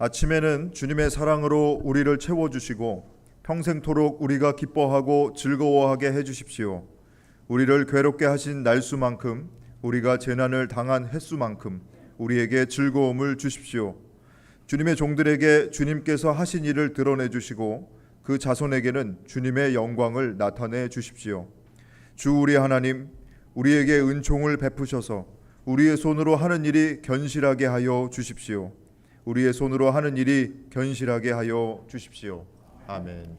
아침에는 주님의 사랑으로 우리를 채워주시고 평생토록 우리가 기뻐하고 즐거워하게 해주십시오. 우리를 괴롭게 하신 날수만큼, 우리가 재난을 당한 횟수만큼 우리에게 즐거움을 주십시오. 주님의 종들에게 주님께서 하신 일을 드러내 주시고 그 자손에게는 주님의 영광을 나타내 주십시오. 주 우리 하나님, 우리에게 은총을 베푸셔서 우리의 손으로 하는 일이 견실하게 하여 주십시오. 우리의 손으로 하는 일이 견실하게 하여 주십시오. 아멘.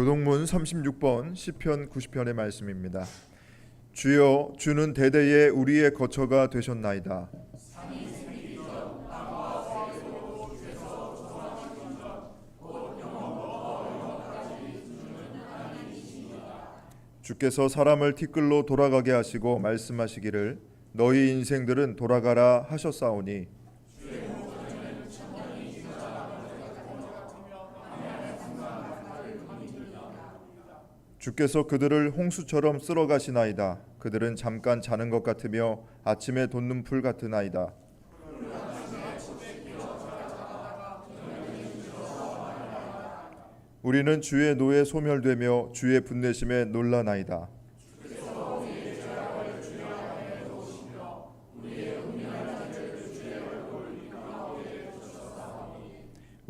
교동문 36번 시편 90편의 말씀입니다. 주여, 주는 대대에 우리의 거처가 되셨나이다. 주께서 사람을 티끌로 돌아가게 하시고 말씀하시기를 너희 인생들은 돌아가라 하셨사오니 주께서 그들을 홍수처럼 쓸어가시나이다. 그들은 잠깐 자는 것 같으며 아침에 돋는 풀 같으나이다. 우리는 주의 노에 소멸되며 주의 분내심에 놀라나이다.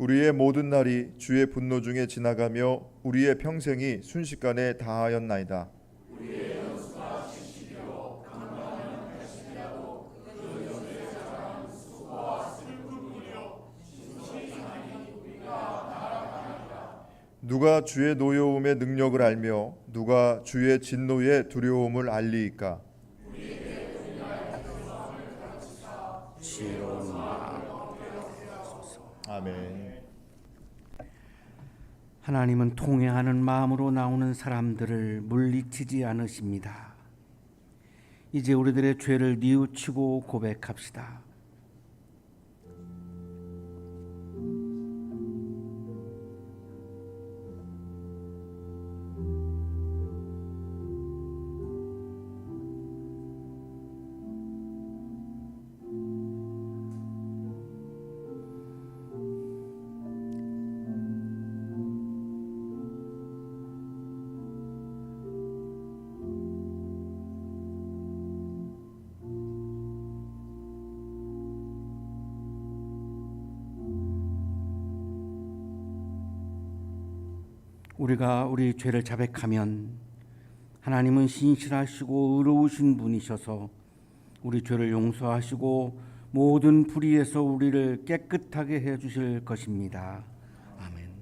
우리의 모든 날이 주의 분노 중에 지나가며 우리의 평생이 순식간에 다하였나이다. 누가 주의 노여움의 능력을 알며 누가 주의 진노의 두려움을 알리이까? 아멘. 하나님은 통회하는 마음으로 나오는 사람들을 물리치지 않으십니다. 이제 우리들의 죄를 뉘우치고 고백합시다. 우리가 우리 죄를 자백하면 하나님은 신실하시고 의로우신 분이셔서 우리 죄를 용서하시고 모든 불의에서 우리를 깨끗하게 해 주실 것입니다. 아멘.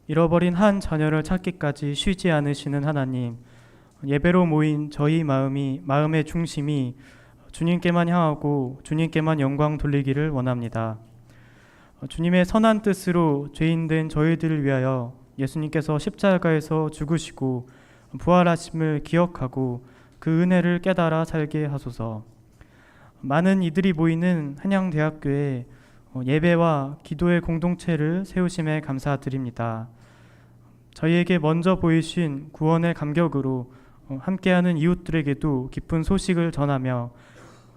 잃어버린 한 자녀를 찾기까지 쉬지 않으시는 하나님, 예배로 모인 저희 마음의 중심이 주님께만 향하고 주님께만 영광 돌리기를 원합니다. 주님의 선한 뜻으로 죄인된 저희들을 위하여 예수님께서 십자가에서 죽으시고 부활하심을 기억하고 그 은혜를 깨달아 살게 하소서. 많은 이들이 모이는 한양대학교에 예배와 기도의 공동체를 세우심에 감사드립니다. 저희에게 먼저 보이신 구원의 감격으로 함께하는 이웃들에게도 기쁜 소식을 전하며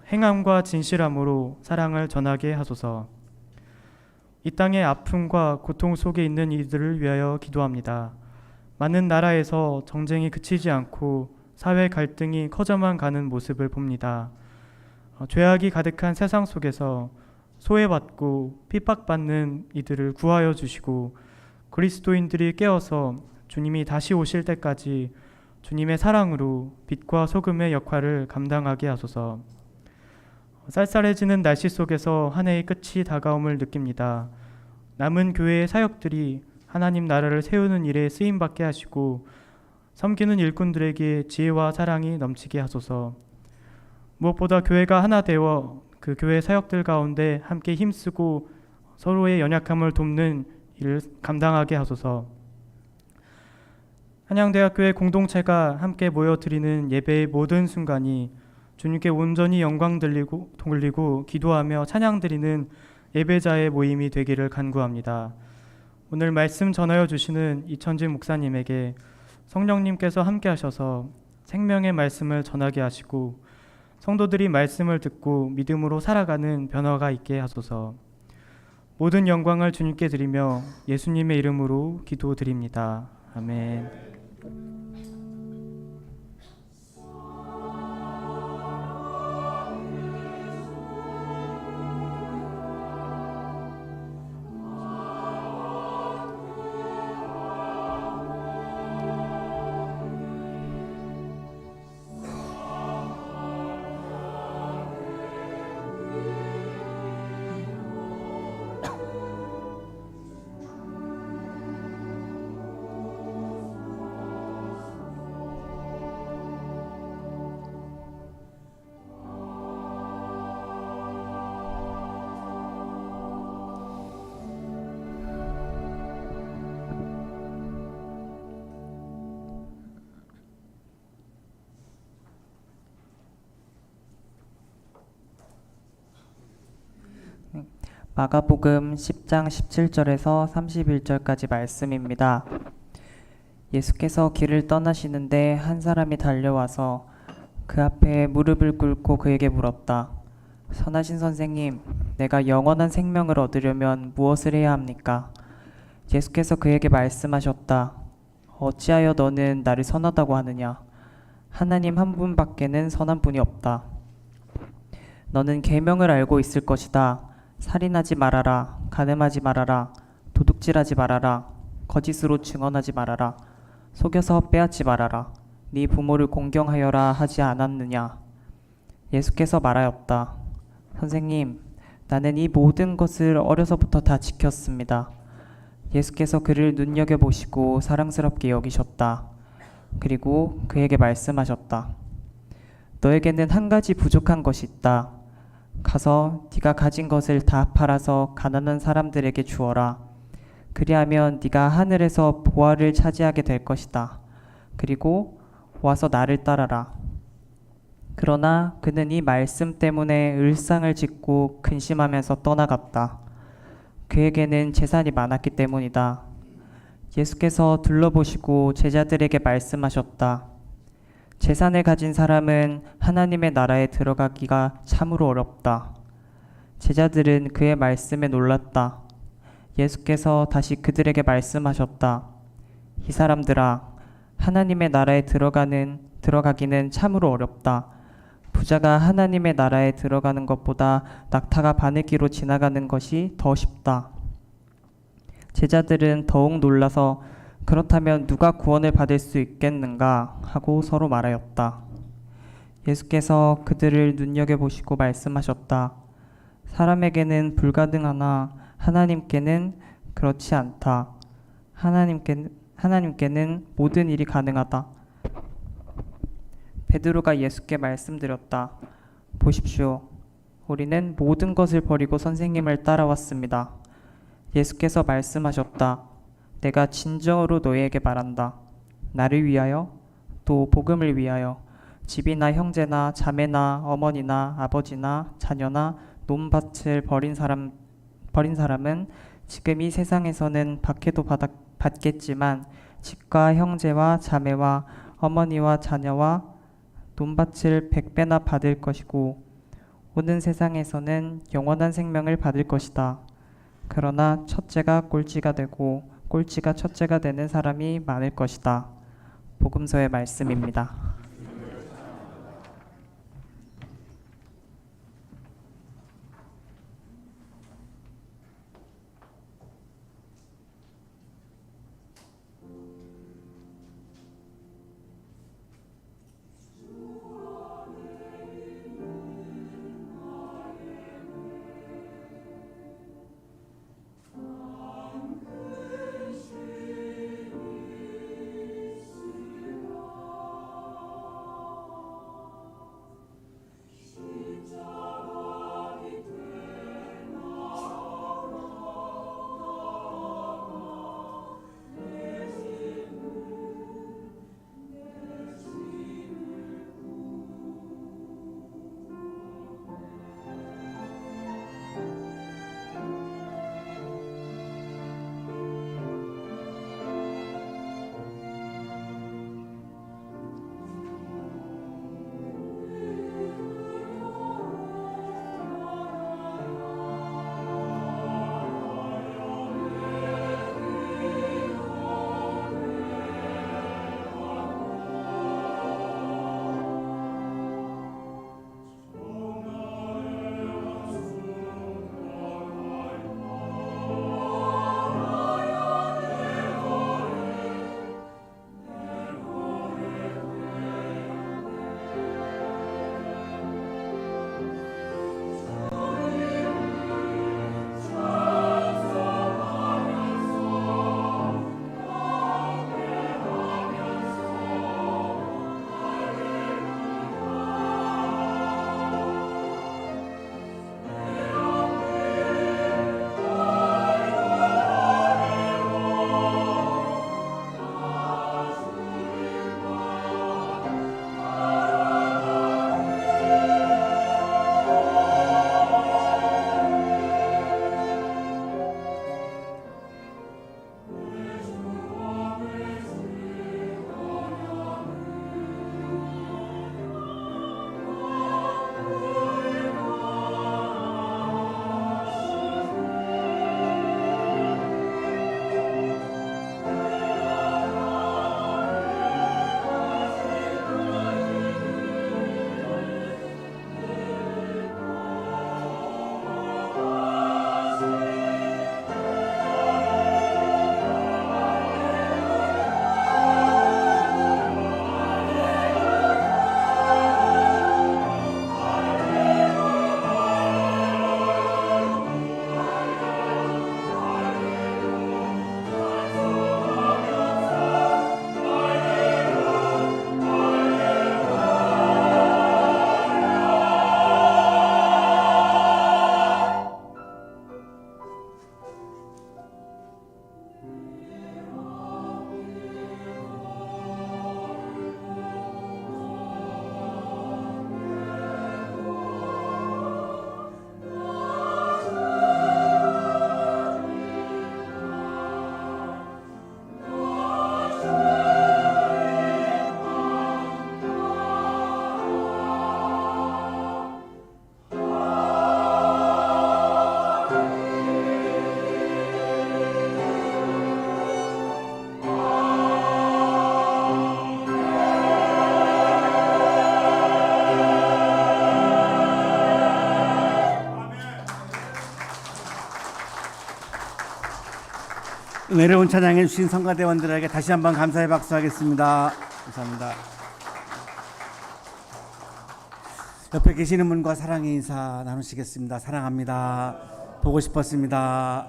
행함과 진실함으로 사랑을 전하게 하소서. 이 땅의 아픔과 고통 속에 있는 이들을 위하여 기도합니다. 많은 나라에서 정쟁이 그치지 않고 사회 갈등이 커져만 가는 모습을 봅니다. 죄악이 가득한 세상 속에서 소외받고 핍박받는 이들을 구하여 주시고 그리스도인들이 깨어서 주님이 다시 오실 때까지 주님의 사랑으로 빛과 소금의 역할을 감당하게 하소서. 쌀쌀해지는 날씨 속에서 한 해의 끝이 다가옴을 느낍니다. 남은 교회의 사역들이 하나님 나라를 세우는 일에 쓰임받게 하시고 섬기는 일꾼들에게 지혜와 사랑이 넘치게 하소서. 무엇보다 교회가 하나 되어 그 교회 사역들 가운데 함께 힘쓰고 서로의 연약함을 돕는 일을 감당하게 하소서. 한양대학교의 공동체가 함께 모여 드리는 예배의 모든 순간이 주님께 온전히 영광 돌리고 기도하며 찬양 드리는 예배자의 모임이 되기를 간구합니다. 오늘 말씀 전하여 주시는 이천진 목사님에게 성령님께서 함께 하셔서 생명의 말씀을 전하게 하시고 성도들이 말씀을 듣고 믿음으로 살아가는 변화가 있게 하소서. 모든 영광을 주님께 드리며 예수님의 이름으로 기도드립니다. 아멘. 마가복음 10장 17절에서 31절까지 말씀입니다. 예수께서 길을 떠나시는데 한 사람이 달려와서 그 앞에 무릎을 꿇고 그에게 물었다. 선하신 선생님, 내가 영원한 생명을 얻으려면 무엇을 해야 합니까? 예수께서 그에게 말씀하셨다. 어찌하여 너는 나를 선하다고 하느냐? 하나님 한 분밖에는 선한 분이 없다. 너는 계명을 알고 있을 것이다. 살인하지 말아라, 간음하지 말아라, 도둑질하지 말아라, 거짓으로 증언하지 말아라, 속여서 빼앗지 말아라, 네 부모를 공경하여라 하지 않았느냐? 예수께서 말하였다. 선생님, 나는 이 모든 것을 어려서부터 다 지켰습니다. 예수께서 그를 눈여겨보시고 사랑스럽게 여기셨다. 그리고 그에게 말씀하셨다. 너에게는 한 가지 부족한 것이 있다. 가서 네가 가진 것을 다 팔아서 가난한 사람들에게 주어라. 그리하면 네가 하늘에서 보화를 차지하게 될 것이다. 그리고 와서 나를 따라라. 그러나 그는 이 말씀 때문에 을상을 짓고 근심하면서 떠나갔다. 그에게는 재산이 많았기 때문이다. 예수께서 둘러보시고 제자들에게 말씀하셨다. 재산을 가진 사람은 하나님의 나라에 들어가기가 참으로 어렵다. 제자들은 그의 말씀에 놀랐다. 예수께서 다시 그들에게 말씀하셨다. 이 사람들아, 하나님의 나라에 들어가기는 참으로 어렵다. 부자가 하나님의 나라에 들어가는 것보다 낙타가 바늘기로 지나가는 것이 더 쉽다. 제자들은 더욱 놀라서 그렇다면 누가 구원을 받을 수 있겠는가 하고 서로 말하였다. 예수께서 그들을 눈여겨보시고 말씀하셨다. 사람에게는 불가능하나 하나님께는 그렇지 않다. 하나님께는 모든 일이 가능하다. 베드로가 예수께 말씀드렸다. 보십시오. 우리는 모든 것을 버리고 선생님을 따라왔습니다. 예수께서 말씀하셨다. 내가 진정으로 너희에게 말한다. 나를 위하여 또 복음을 위하여 집이나 형제나 자매나 어머니나 아버지나 자녀나 논밭을 버린 사람은 지금 이 세상에서는 박해도 받겠지만 집과 형제와 자매와 어머니와 자녀와 논밭을 100배나 받을 것이고 오는 세상에서는 영원한 생명을 받을 것이다. 그러나 첫째가 꼴찌가 되고 꼴찌가 첫째가 되는 사람이 많을 것이다. 복음서의 말씀입니다. 은혜로운 찬양해 주신 성가대원들에게 다시 한번 감사의 박수하겠습니다. 감사합니다. 옆에 계시는 분과 사랑의 인사 나누시겠습니다. 사랑합니다. 보고 싶었습니다.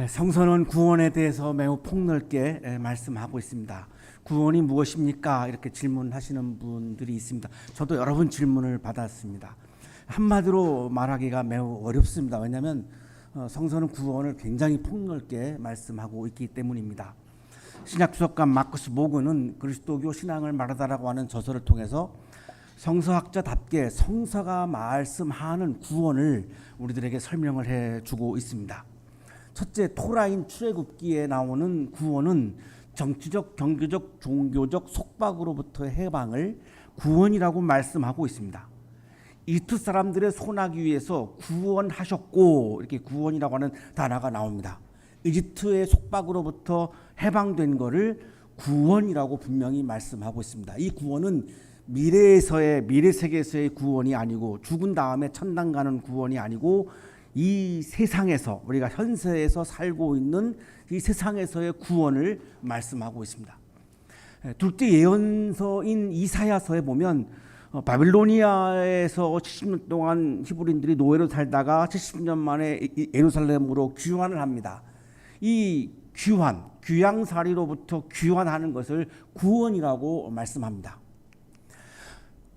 성서는 구원에 대해서 매우 폭넓게 말씀하고 있습니다. 구원이 무엇입니까? 이렇게 질문하시는 분들이 있습니다. 저도 여러 번 질문을 받았습니다. 한마디로 말하기가 매우 어렵습니다. 왜냐하면 성서는 구원을 굉장히 폭넓게 말씀하고 있기 때문입니다. 신약수석가 마커스 보그는 그리스도교 신앙을 말하다라고 하는 저서를 통해서 성서학자답게 성서가 말씀하는 구원을 우리들에게 설명을 해주고 있습니다. 첫째, 토라인 출애굽기에 나오는 구원은 정치적, 경제적, 종교적 속박으로부터의 해방을 구원이라고 말씀하고 있습니다. 이집트 사람들의 소나기 위해서 구원하셨고, 이렇게 구원이라고 하는 단어가 나옵니다. 이집트의 속박으로부터 해방된 것을 구원이라고 분명히 말씀하고 있습니다. 이 구원은 미래 세계에서의 구원이 아니고, 죽은 다음에 천당 가는 구원이 아니고, 이 세상에서, 우리가 현세에서 살고 있는 이 세상에서의 구원을 말씀하고 있습니다. 둘째 예언서인 이사야서에 보면 바빌로니아에서 70년 동안 히브리인들이 노예로 살다가 70년 만에 예루살렘으로 귀환을 합니다. 이 귀양살이로부터 귀환하는 것을 구원이라고 말씀합니다.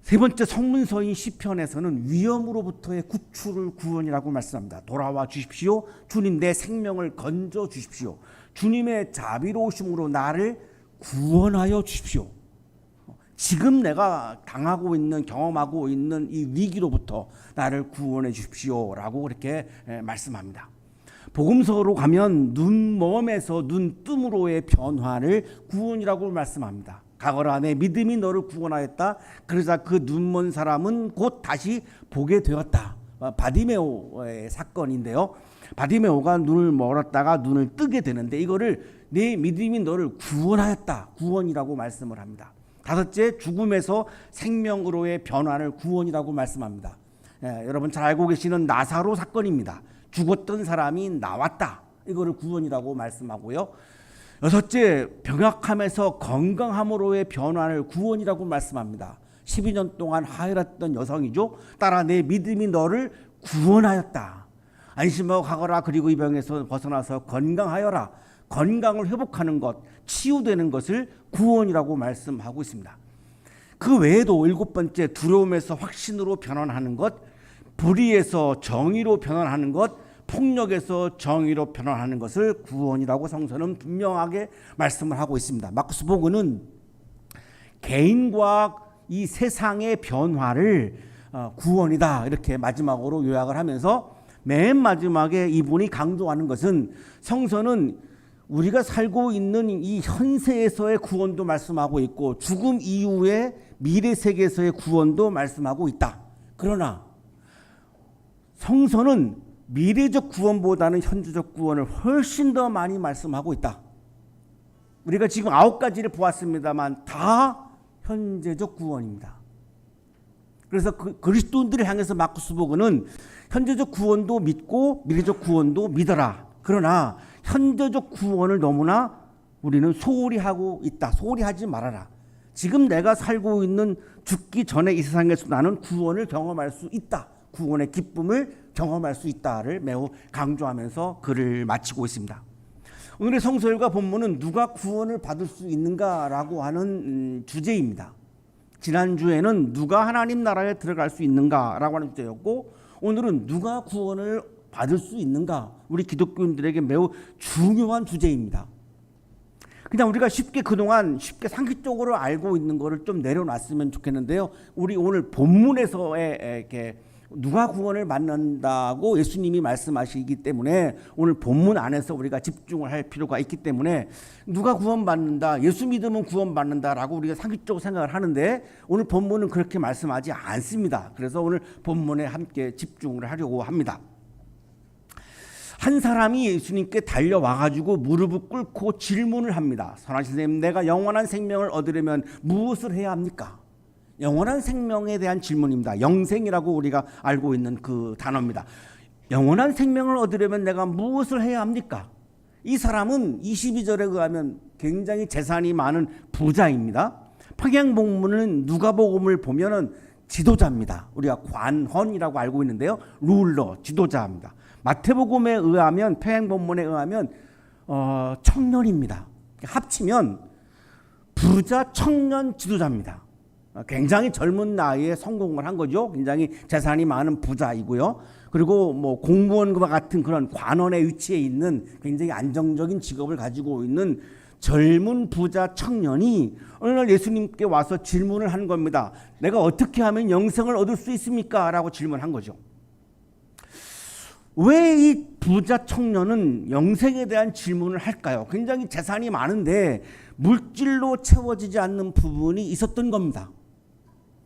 세 번째 성문서인 시편에서는 위험으로부터의 구출을 구원이라고 말씀합니다. 돌아와 주십시오. 주님 내 생명을 건져 주십시오. 주님의 자비로우심으로 나를 구원하여 주십시오. 지금 내가 당하고 있는, 경험하고 있는 이 위기로부터 나를 구원해 주십시오라고 그렇게 말씀합니다. 복음서로 가면 눈먼에서 눈뜸으로의 변화를 구원이라고 말씀합니다. 가거라 내 믿음이 너를 구원하였다. 그러자 그 눈먼 사람은 곧 다시 보게 되었다. 바디메오의 사건인데요. 바디메오가 눈을 멀었다가 눈을 뜨게 되는데 이거를 내 믿음이 너를 구원하였다. 구원이라고 말씀을 합니다. 다섯째, 죽음에서 생명으로의 변화를 구원이라고 말씀합니다. 여러분 잘 알고 계시는 나사로 사건입니다. 죽었던 사람이 나왔다. 이거를 구원이라고 말씀하고요. 여섯째, 병약함에서 건강함으로의 변화를 구원이라고 말씀합니다. 12년 동안 하혈했던 여성이죠. 따라 내 믿음이 너를 구원하였다. 안심하고 가거라. 그리고 이 병에서 벗어나서 건강하여라. 건강을 회복하는 것, 치유되는 것을 구원이라고 말씀하고 있습니다. 그 외에도 일곱 번째, 두려움에서 확신으로 변환하는 것, 불의에서 정의로 변환하는 것, 폭력에서 정의로 변화하는 것을 구원이라고 성서는 분명하게 말씀을 하고 있습니다. 마커스 보그는 개인과 이 세상의 변화를 구원이다 이렇게 마지막으로 요약을 하면서 맨 마지막에 이분이 강조하는 것은 성서는 우리가 살고 있는 이 현세에서의 구원도 말씀하고 있고 죽음 이후의 미래 세계에서의 구원도 말씀하고 있다. 그러나 성서는 미래적 구원보다는 현재적 구원을 훨씬 더 많이 말씀하고 있다. 우리가 지금 9가지를 보았습니다만 다 현재적 구원입니다. 그래서 그리스도인들을 향해서 마커스 보그는 현재적 구원도 믿고 미래적 구원도 믿어라. 그러나 현재적 구원을 너무나 우리는 소홀히 하고 있다. 소홀히 하지 말아라. 지금 내가 살고 있는 죽기 전에 이 세상에서 나는 구원을 경험할 수 있다. 구원의 기쁨을 경험할 수 있다를 매우 강조하면서 글을 마치고 있습니다. 오늘의 성서일과 본문은 누가 구원을 받을 수 있는가라고 하는 주제입니다. 지난주에는 누가 하나님 나라에 들어갈 수 있는가라고 하는 주제였고 오늘은 누가 구원을 받을 수 있는가, 우리 기독교인들에게 매우 중요한 주제입니다. 그냥 우리가 그동안 쉽게 상식적으로 알고 있는 거를 좀 내려놨으면 좋겠는데요. 우리 오늘 본문에서의 이렇게 누가 구원을 받는다고 예수님이 말씀하시기 때문에 오늘 본문 안에서 우리가 집중을 할 필요가 있기 때문에 누가 구원받는다, 예수 믿으면 구원받는다라고 우리가 상식적으로 생각을 하는데 오늘 본문은 그렇게 말씀하지 않습니다. 그래서 오늘 본문에 함께 집중을 하려고 합니다. 한 사람이 예수님께 달려와가지고 무릎을 꿇고 질문을 합니다. 선하신 선생님, 내가 영원한 생명을 얻으려면 무엇을 해야 합니까? 영원한 생명에 대한 질문입니다. 영생이라고 우리가 알고 있는 그 단어입니다. 영원한 생명을 얻으려면 내가 무엇을 해야 합니까? 이 사람은 22절에 의하면 굉장히 재산이 많은 부자입니다. 평행본문은 누가복음을 보면은 지도자입니다. 우리가 관헌이라고 알고 있는데요. 룰러, 지도자입니다. 마태복음에 의하면 평행본문에 의하면 청년입니다. 합치면 부자, 청년, 지도자입니다. 굉장히 젊은 나이에 성공을 한 거죠. 굉장히 재산이 많은 부자이고요. 그리고 뭐 공무원과 같은 그런 관원의 위치에 있는 굉장히 안정적인 직업을 가지고 있는 젊은 부자 청년이 어느 날 예수님께 와서 질문을 한 겁니다. 내가 어떻게 하면 영생을 얻을 수 있습니까? 라고 질문한 거죠. 왜 이 부자 청년은 영생에 대한 질문을 할까요? 굉장히 재산이 많은데 물질로 채워지지 않는 부분이 있었던 겁니다.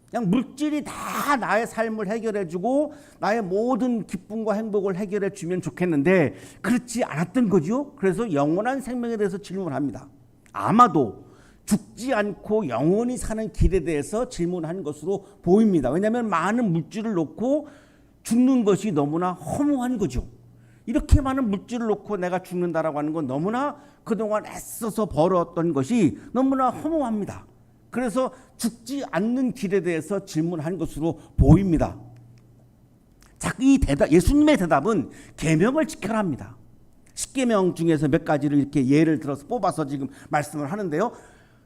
그냥 물질이 다 나의 삶을 해결해주고 나의 모든 기쁨과 행복을 해결해주면 좋겠는데 그렇지 않았던 거죠. 그래서 영원한 생명에 대해서 질문합니다. 아마도 죽지 않고 영원히 사는 길에 대해서 질문한 것으로 보입니다. 왜냐하면 많은 물질을 놓고 죽는 것이 너무나 허무한 거죠. 이렇게 많은 물질을 놓고 내가 죽는다라고 하는 건 너무나 그동안 애써서 벌었던 것이 너무나 허무합니다. 그래서 죽지 않는 길에 대해서 질문한 것으로 보입니다. 자, 이 대답, 예수님의 대답은 계명을 지켜라 합니다. 10계명 중에서 몇 가지를 이렇게 예를 들어서 뽑아서 지금 말씀을 하는데요.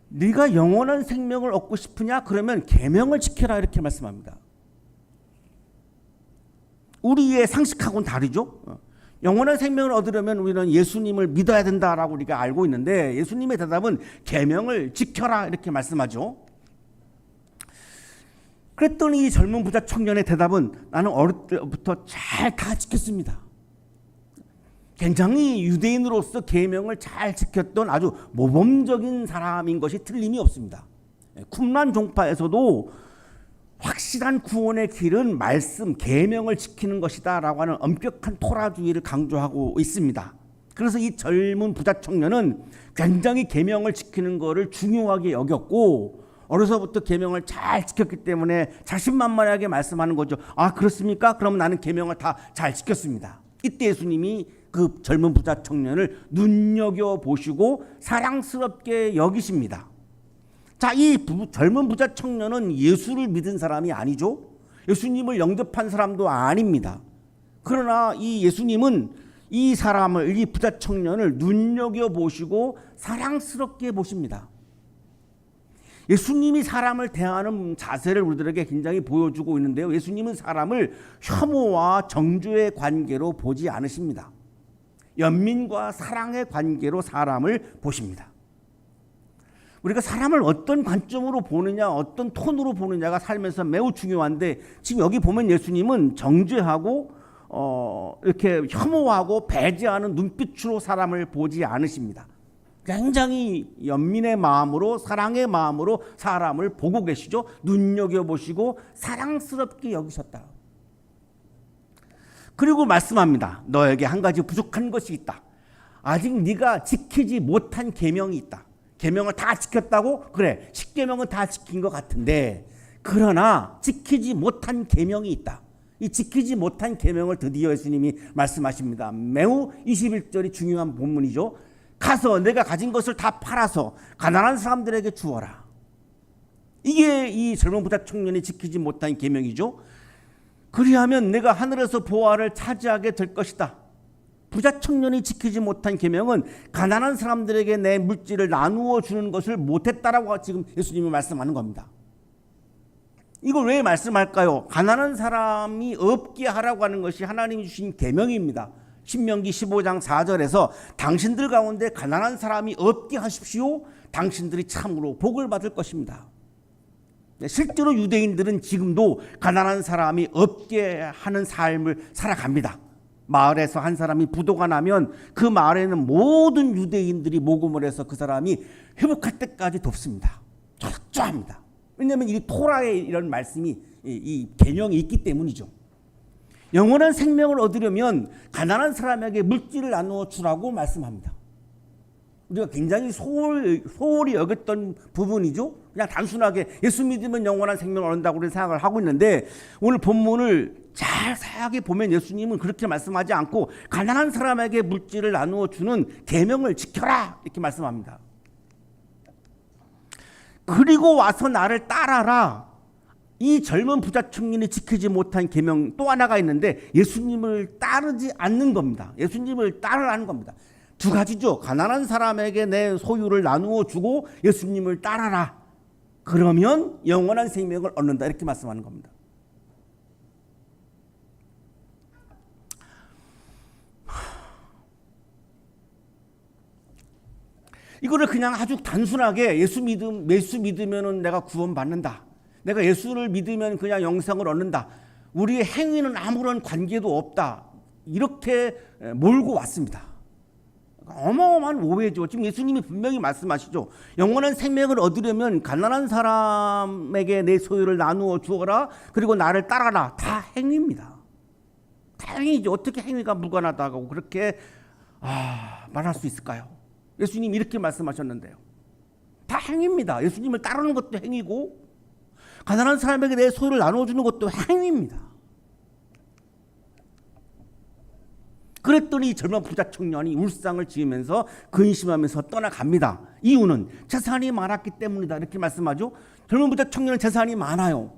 네가 영원한 생명을 얻고 싶으냐? 그러면 계명을 지켜라 이렇게 말씀합니다. 우리의 상식하고는 다르죠. 영원한 생명을 얻으려면 우리는 예수님을 믿어야 된다라고 우리가 알고 있는데 예수님의 대답은 계명을 지켜라 이렇게 말씀하죠. 그랬더니 이 젊은 부자 청년의 대답은 나는 어릴 때부터 잘 다 지켰습니다. 굉장히 유대인으로서 계명을 잘 지켰던 아주 모범적인 사람인 것이 틀림이 없습니다. 쿰란 종파에서도 확실한 구원의 길은 말씀, 계명을 지키는 것이다라고 하는 엄격한 토라주의를 강조하고 있습니다. 그래서 이 젊은 부자 청년은 굉장히 계명을 지키는 것을 중요하게 여겼고 어려서부터 계명을 잘 지켰기 때문에 자신만만하게 말씀하는 거죠. 아, 그렇습니까? 그럼 나는 계명을 다 잘 지켰습니다. 이때 예수님이 그 젊은 부자 청년을 눈여겨보시고 사랑스럽게 여기십니다. 자, 이 젊은 부자 청년은 예수를 믿은 사람이 아니죠. 예수님을 영접한 사람도 아닙니다. 그러나 이 예수님은 이 사람을, 이 부자 청년을 눈여겨보시고 사랑스럽게 보십니다. 예수님이 사람을 대하는 자세를 우리들에게 굉장히 보여주고 있는데요. 예수님은 사람을 혐오와 정죄의 관계로 보지 않으십니다. 연민과 사랑의 관계로 사람을 보십니다. 우리가 사람을 어떤 관점으로 보느냐, 어떤 톤으로 보느냐가 살면서 매우 중요한데 지금 여기 보면 예수님은 정죄하고 이렇게 혐오하고 배제하는 눈빛으로 사람을 보지 않으십니다. 굉장히 연민의 마음으로 사랑의 마음으로 사람을 보고 계시죠. 눈여겨보시고 사랑스럽게 여기셨다. 그리고 말씀합니다. 너에게 한 가지 부족한 것이 있다. 아직 네가 지키지 못한 계명이 있다. 계명을 다 지켰다고? 그래, 10계명은 다 지킨 것 같은데 그러나 지키지 못한 계명이 있다. 이 지키지 못한 계명을 드디어 예수님이 말씀하십니다. 매우 21절이 중요한 본문이죠. 가서 내가 가진 것을 다 팔아서 가난한 사람들에게 주어라. 이게 이 젊은 부자 청년이 지키지 못한 계명이죠. 그리하면 내가 하늘에서 보화를 차지하게 될 것이다. 부자 청년이 지키지 못한 계명은 가난한 사람들에게 내 물질을 나누어 주는 것을 못했다라고 지금 예수님이 말씀하는 겁니다. 이걸 왜 말씀할까요? 가난한 사람이 없게 하라고 하는 것이 하나님이 주신 계명입니다. 신명기 15장 4절에서 당신들 가운데 가난한 사람이 없게 하십시오. 당신들이 참으로 복을 받을 것입니다. 실제로 유대인들은 지금도 가난한 사람이 없게 하는 삶을 살아갑니다. 마을에서 한 사람이 부도가 나면 그 마을에는 모든 유대인들이 모금을 해서 그 사람이 회복할 때까지 돕습니다. 철저합니다. 왜냐하면 이 토라에 이런 말씀이 이 계명이 있기 때문이죠. 영원한 생명을 얻으려면 가난한 사람에게 물질을 나누어 주라고 말씀합니다. 우리가 굉장히 소홀히 여겼던 부분이죠. 그냥 단순하게 예수 믿으면 영원한 생명을 얻는다고 우리 생각을 하고 있는데, 오늘 본문을 자세하게 보면 예수님은 그렇게 말씀하지 않고 가난한 사람에게 물질을 나누어 주는 계명을 지켜라 이렇게 말씀합니다. 그리고 와서 나를 따라라. 이 젊은 부자 청년이 지키지 못한 계명 또 하나가 있는데 예수님을 따르지 않는 겁니다. 예수님을 따르라는 겁니다. 두 가지죠. 가난한 사람에게 내 소유를 나누어 주고 예수님을 따라라. 그러면 영원한 생명을 얻는다. 이렇게 말씀하는 겁니다. 이거를 그냥 아주 단순하게 예수 믿으면은 내가 구원받는다. 내가 예수를 믿으면 그냥 영생을 얻는다. 우리의 행위는 아무런 관계도 없다. 이렇게 몰고 왔습니다. 어마어마한 오해죠. 지금 예수님이 분명히 말씀하시죠. 영원한 생명을 얻으려면 가난한 사람에게 내 소유를 나누어 주어라. 그리고 나를 따라라. 다 행위입니다. 다 행위죠. 어떻게 행위가 무관하다고 그렇게 말할 수 있을까요? 예수님이 이렇게 말씀하셨는데요. 다 행위입니다. 예수님을 따르는 것도 행위고 가난한 사람에게 내 소유를 나눠주는 것도 행위입니다. 그랬더니 젊은 부자 청년이 울상을 지으면서 근심하면서 떠나갑니다. 이유는 재산이 많았기 때문이다. 이렇게 말씀하죠. 젊은 부자 청년은 재산이 많아요.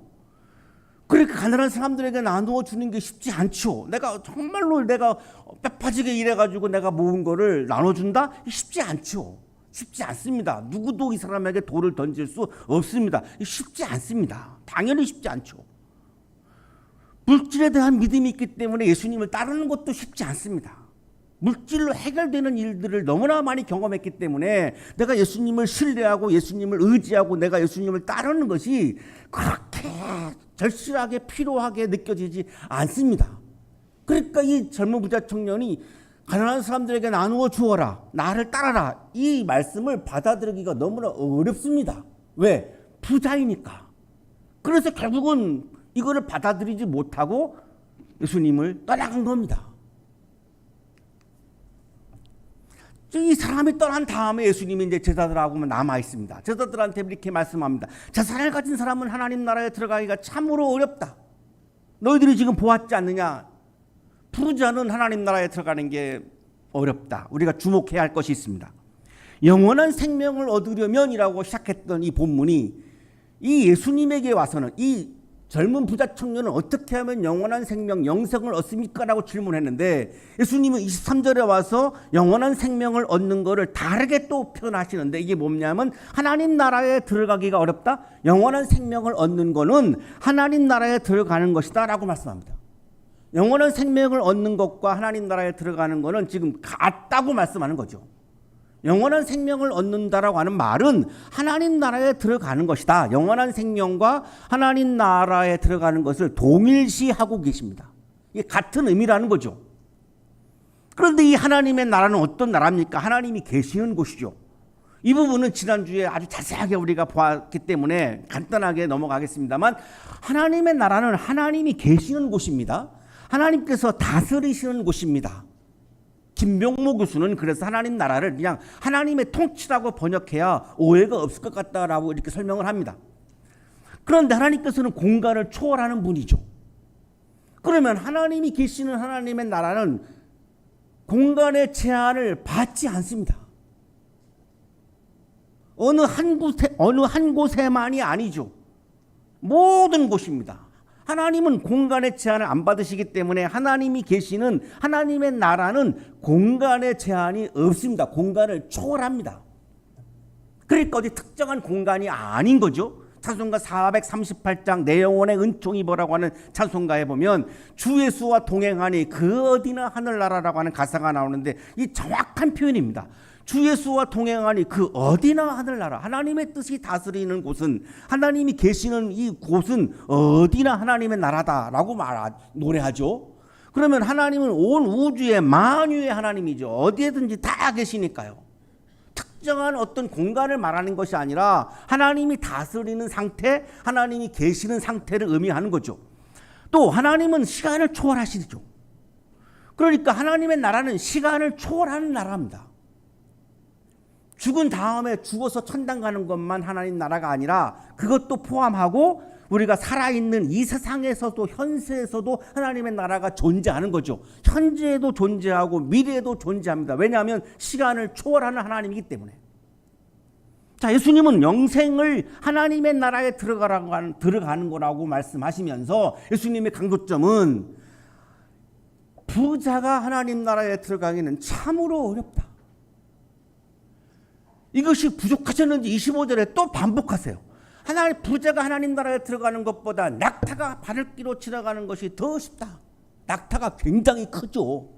그러니까 가난한 사람들에게 나누어 주는 게 쉽지 않죠. 내가 정말로 내가 뼈빠지게 일해가지고 내가 모은 거를 나눠준다? 쉽지 않죠. 쉽지 않습니다. 누구도 이 사람에게 돌을 던질 수 없습니다. 쉽지 않습니다. 당연히 쉽지 않죠. 물질에 대한 믿음이 있기 때문에 예수님을 따르는 것도 쉽지 않습니다. 물질로 해결되는 일들을 너무나 많이 경험했기 때문에 내가 예수님을 신뢰하고 예수님을 의지하고 내가 예수님을 따르는 것이 그렇게 절실하게 필요하게 느껴지지 않습니다. 그러니까 이 젊은 부자 청년이 가난한 사람들에게 나누어 주어라. 나를 따라라. 이 말씀을 받아들이기가 너무나 어렵습니다. 왜? 부자이니까. 그래서 결국은 이거를 받아들이지 못하고 예수님을 떠나간 겁니다. 이 사람이 떠난 다음에 예수님이 이제 제자들하고 남아 있습니다. 제자들한테 이렇게 말씀합니다. 재산을 가진 사람은 하나님 나라에 들어가기가 참으로 어렵다. 너희들이 지금 보았지 않느냐? 부자는 하나님 나라에 들어가는 게 어렵다. 우리가 주목해야 할 것이 있습니다. 영원한 생명을 얻으려면이라고 시작했던 이 본문이 이 예수님에게 와서는 이 젊은 부자 청년은 어떻게 하면 영원한 생명, 영생을 얻습니까? 라고 질문했는데 예수님은 23절에 와서 영원한 생명을 얻는 것을 다르게 또 표현하시는데 이게 뭐냐면 하나님 나라에 들어가기가 어렵다. 영원한 생명을 얻는 것은 하나님 나라에 들어가는 것이다 라고 말씀합니다. 영원한 생명을 얻는 것과 하나님 나라에 들어가는 것은 지금 같다고 말씀하는 거죠. 영원한 생명을 얻는다라고 하는 말은 하나님 나라에 들어가는 것이다. 영원한 생명과 하나님 나라에 들어가는 것을 동일시하고 계십니다. 이게 같은 의미라는 거죠. 그런데 이 하나님의 나라는 어떤 나라입니까? 하나님이 계시는 곳이죠. 이 부분은 지난주에 아주 자세하게 우리가 보았기 때문에 간단하게 넘어가겠습니다만 하나님의 나라는 하나님이 계시는 곳입니다. 하나님께서 다스리시는 곳입니다. 김병모 교수는 그래서 하나님 나라를 그냥 하나님의 통치라고 번역해야 오해가 없을 것 같다라고 이렇게 설명을 합니다. 그런데 하나님께서는 공간을 초월하는 분이죠. 그러면 하나님이 계시는 하나님의 나라는 공간의 제한을 받지 않습니다. 어느 한 곳에만이 아니죠. 모든 곳입니다. 하나님은 공간의 제한을 안 받으시기 때문에 하나님이 계시는 하나님의 나라는 공간의 제한이 없습니다. 공간을 초월합니다. 그러니까 어디 특정한 공간이 아닌 거죠. 찬송가 438장 내 영혼의 은총이 뭐라고 하는 찬송가에 보면 주 예수와 동행하니 그 어디나 하늘나라라고 하는 가사가 나오는데 이 정확한 표현입니다. 주 예수와 동행하니 그 어디나 하늘나라. 하나님의 뜻이 다스리는 곳은 하나님이 계시는 이 곳은 어디나 하나님의 나라다라고 노래하죠. 그러면 하나님은 온 우주의 만유의 하나님이죠. 어디에든지 다 계시니까요. 특정한 어떤 공간을 말하는 것이 아니라 하나님이 다스리는 상태, 하나님이 계시는 상태를 의미하는 거죠. 또 하나님은 시간을 초월하시죠. 그러니까 하나님의 나라는 시간을 초월하는 나라입니다. 죽은 다음에 죽어서 천당 가는 것만 하나님 나라가 아니라 그것도 포함하고 우리가 살아있는 이 세상에서도 현세에서도 하나님의 나라가 존재하는 거죠. 현재에도 존재하고 미래에도 존재합니다. 왜냐하면 시간을 초월하는 하나님이기 때문에. 자, 예수님은 영생을 하나님의 나라에 들어가는 거라고 말씀하시면서 예수님의 강조점은 부자가 하나님 나라에 들어가기는 참으로 어렵다. 이것이 부족하셨는지 25절에 또 반복하세요. 부자가 하나님 나라에 들어가는 것보다 낙타가 바늘기로 지나가는 것이 더 쉽다. 낙타가 굉장히 크죠.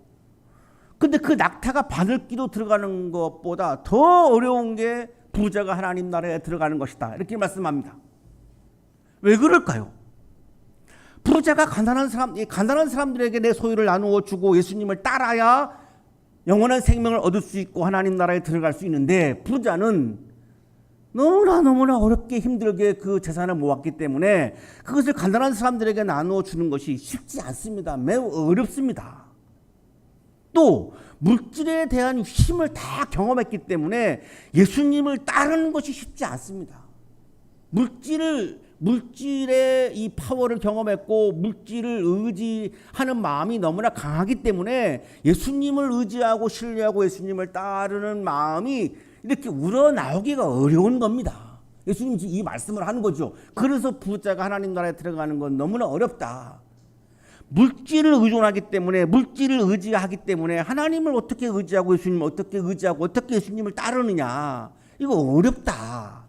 근데 그 낙타가 바늘기로 들어가는 것보다 더 어려운 게 부자가 하나님 나라에 들어가는 것이다. 이렇게 말씀합니다. 왜 그럴까요? 부자가 가난한 사람들에게 내 소유를 나누어 주고 예수님을 따라야 영원한 생명을 얻을 수 있고 하나님 나라에 들어갈 수 있는데, 부자는 너무나 어렵게 힘들게 그 재산을 모았기 때문에 그것을 가난한 사람들에게 나누어 주는 것이 쉽지 않습니다. 매우 어렵습니다. 또 물질에 대한 힘을 다 경험했기 때문에 예수님을 따르는 것이 쉽지 않습니다. 물질의 이 파워를 경험했고 물질을 의지하는 마음이 너무나 강하기 때문에 예수님을 의지하고 신뢰하고 예수님을 따르는 마음이 이렇게 우러나오기가 어려운 겁니다. 예수님이 이 말씀을 하는 거죠. 그래서 부자가 하나님 나라에 들어가는 건 너무나 어렵다. 물질을 의존하기 때문에, 물질을 의지하기 때문에 하나님을 어떻게 의지하고 예수님을 어떻게 의지하고 어떻게 예수님을 따르느냐, 이거 어렵다.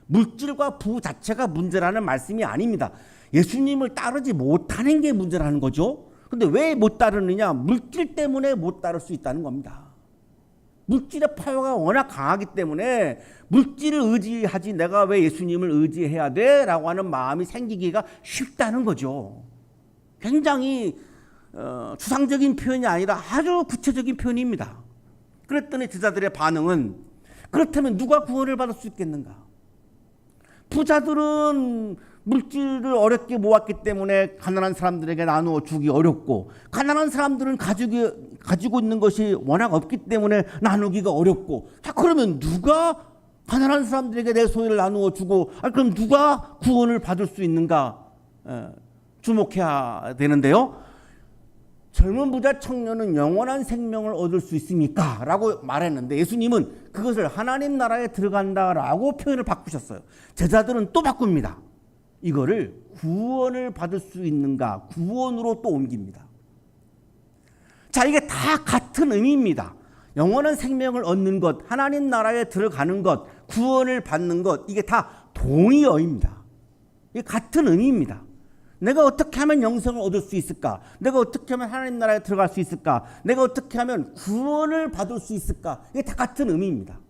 물질과 부 자체가 문제라는 말씀이 아닙니다. 예수님을 따르지 못하는 게 문제라는 거죠. 근데 왜 못 따르느냐? 물질 때문에 못 따를 수 있다는 겁니다. 물질의 파워가 워낙 강하기 때문에 물질을 의지하지 내가 왜 예수님을 의지해야 돼? 라고 하는 마음이 생기기가 쉽다는 거죠. 굉장히 추상적인 표현이 아니라 아주 구체적인 표현입니다. 그랬더니 제자들의 반응은, 그렇다면 누가 구원을 받을 수 있겠는가? 부자들은 물질을 어렵게 모았기 때문에 가난한 사람들에게 나누어 주기 어렵고, 가난한 사람들은 가지고 있는 것이 워낙 없기 때문에 나누기가 어렵고, 자, 그러면 누가 가난한 사람들에게 내 소유를 나누어 주고, 그럼 누가 구원을 받을 수 있는가 주목해야 되는데요. 젊은 부자 청년은 영원한 생명을 얻을 수 있습니까? 라고 말했는데 예수님은 그것을 하나님 나라에 들어간다라고 표현을 바꾸셨어요. 제자들은 또 바꿉니다. 이거를 구원을 받을 수 있는가, 구원으로 또 옮깁니다. 자, 이게 다 같은 의미입니다. 영원한 생명을 얻는 것, 하나님 나라에 들어가는 것, 구원을 받는 것, 이게 다 동의어입니다. 이게 같은 의미입니다. 내가 어떻게 하면 영생을 얻을 수 있을까? 내가 어떻게 하면 하나님 나라에 들어갈 수 있을까? 내가 어떻게 하면 구원을 받을 수 있을까? 이게 다 같은 의미입니다.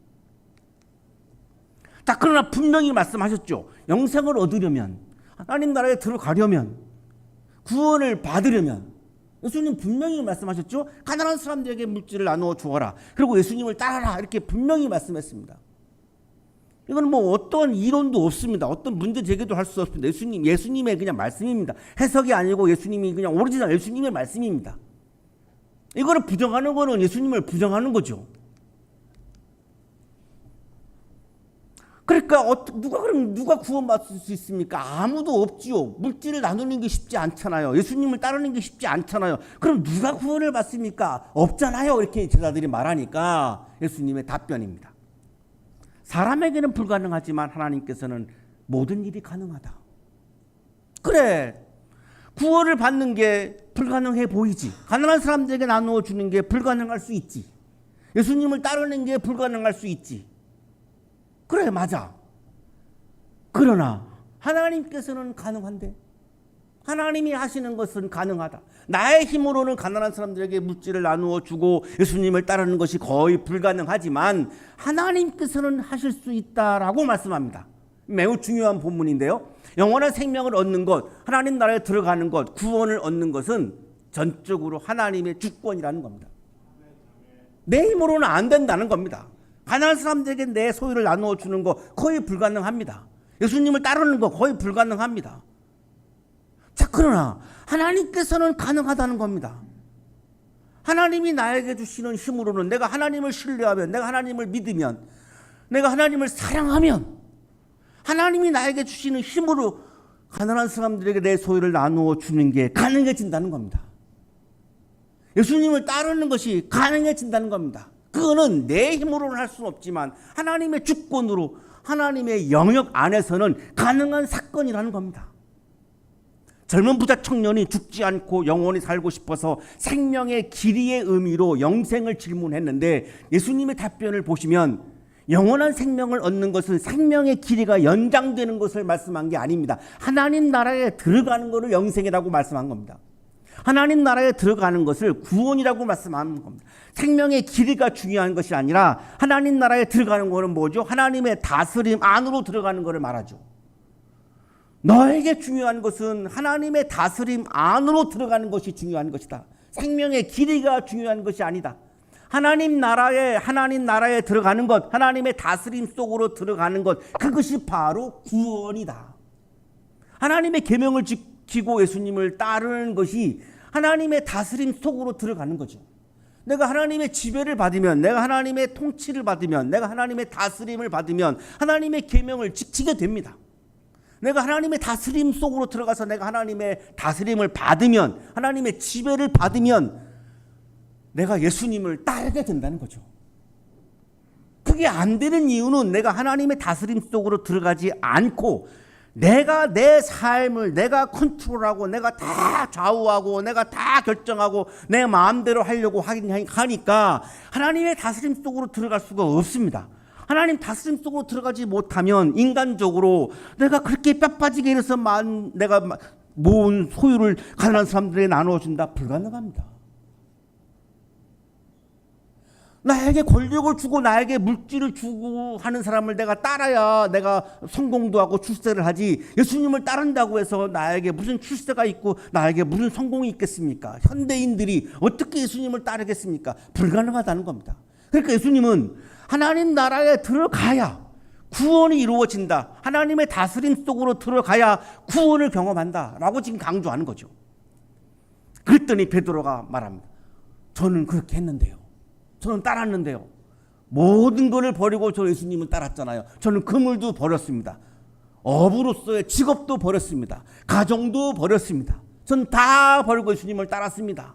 자, 그러나 분명히 말씀하셨죠. 영생을 얻으려면, 하나님 나라에 들어가려면, 구원을 받으려면 예수님 분명히 말씀하셨죠. 가난한 사람들에게 물질을 나누어 주어라. 그리고 예수님을 따라라. 이렇게 분명히 말씀했습니다. 이건 뭐 어떤 이론도 없습니다. 어떤 문제 제기도 할 수 없습니다. 예수님의 그냥 말씀입니다. 해석이 아니고 예수님이 그냥 오리지널 예수님의 말씀입니다. 이거를 부정하는 거는 예수님을 부정하는 거죠. 그러니까 누가 구원받을 수 있습니까? 아무도 없지요. 물질을 나누는 게 쉽지 않잖아요. 예수님을 따르는 게 쉽지 않잖아요. 그럼 누가 구원을 받습니까? 없잖아요. 이렇게 제자들이 말하니까 예수님의 답변입니다. 사람에게는 불가능하지만 하나님께서는 모든 일이 가능하다. 그래, 구원을 받는 게 불가능해 보이지. 가난한 사람들에게 나누어 주는 게 불가능할 수 있지. 예수님을 따르는 게 불가능할 수 있지. 그래, 맞아. 그러나 하나님께서는 가능한데, 하나님이 하시는 것은 가능하다. 나의 힘으로는 가난한 사람들에게 물질을 나누어 주고 예수님을 따르는 것이 거의 불가능하지만 하나님께서는 하실 수 있다라고 말씀합니다. 매우 중요한 본문인데요. 영원한 생명을 얻는 것, 하나님 나라에 들어가는 것, 구원을 얻는 것은 전적으로 하나님의 주권이라는 겁니다. 내 힘으로는 안 된다는 겁니다. 가난한 사람들에게 내 소유를 나누어 주는 거 거의 불가능합니다. 예수님을 따르는 거 거의 불가능합니다. 자, 그러나 하나님께서는 가능하다는 겁니다. 하나님이 나에게 주시는 힘으로는, 내가 하나님을 신뢰하면, 내가 하나님을 믿으면 내가 하나님을 사랑하면 하나님이 나에게 주시는 힘으로 가난한 사람들에게 내 소유를 나누어 주는 게 가능해진다는 겁니다. 예수님을 따르는 것이 가능해진다는 겁니다. 그거는 내 힘으로는 할 수는 없지만 하나님의 주권으로 하나님의 영역 안에서는 가능한 사건이라는 겁니다. 젊은 부자 청년이 죽지 않고 영원히 살고 싶어서 생명의 길이의 의미로 영생을 질문했는데 예수님의 답변을 보시면 영원한 생명을 얻는 것은 생명의 길이가 연장되는 것을 말씀한 게 아닙니다. 하나님 나라에 들어가는 것을 영생이라고 말씀한 겁니다. 하나님 나라에 들어가는 것을 구원이라고 말씀하는 겁니다. 생명의 길이가 중요한 것이 아니라 하나님 나라에 들어가는 것은 뭐죠? 하나님의 다스림 안으로 들어가는 것을 말하죠. 너에게 중요한 것은 하나님의 다스림 안으로 들어가는 것이 중요한 것이다. 생명의 길이가 중요한 것이 아니다. 하나님 나라에 들어가는 것, 하나님의 다스림 속으로 들어가는 것, 그것이 바로 구원이다. 하나님의 계명을 지키고 예수님을 따르는 것이 하나님의 다스림 속으로 들어가는 거죠. 내가 하나님의 지배를 받으면, 내가 하나님의 통치를 받으면, 내가 하나님의 다스림을 받으면 하나님의 계명을 지키게 됩니다. 내가 하나님의 다스림 속으로 들어가서 내가 하나님의 다스림을 받으면, 하나님의 지배를 받으면 내가 예수님을 따르게 된다는 거죠. 그게 안 되는 이유는 내가 하나님의 다스림 속으로 들어가지 않고 내가 내 삶을 내가 컨트롤하고 내가 다 좌우하고 내가 다 결정하고 내 마음대로 하려고 하니까 하나님의 다스림 속으로 들어갈 수가 없습니다. 하나님 다스림 속으로 들어가지 못하면 인간적으로 내가 그렇게 뼈 빠지게 해서 내가 모은 소유를 가난한 사람들에게 나누어준다. 불가능합니다. 나에게 권력을 주고 나에게 물질을 주고 하는 사람을 내가 따라야 내가 성공도 하고 출세를 하지, 예수님을 따른다고 해서 나에게 무슨 출세가 있고 나에게 무슨 성공이 있겠습니까? 현대인들이 어떻게 예수님을 따르겠습니까? 불가능하다는 겁니다. 그러니까 예수님은 하나님 나라에 들어가야 구원이 이루어진다. 하나님의 다스림 속으로 들어가야 구원을 경험한다 라고 지금 강조하는 거죠. 그랬더니 베드로가 말합니다. 저는 그렇게 했는데요. 저는 따랐는데요. 모든 것을 버리고 저 예수님을 따랐잖아요. 저는 그물도 버렸습니다. 어부로서의 직업도 버렸습니다. 가정도 버렸습니다. 저는 다 버리고 예수님을 따랐습니다.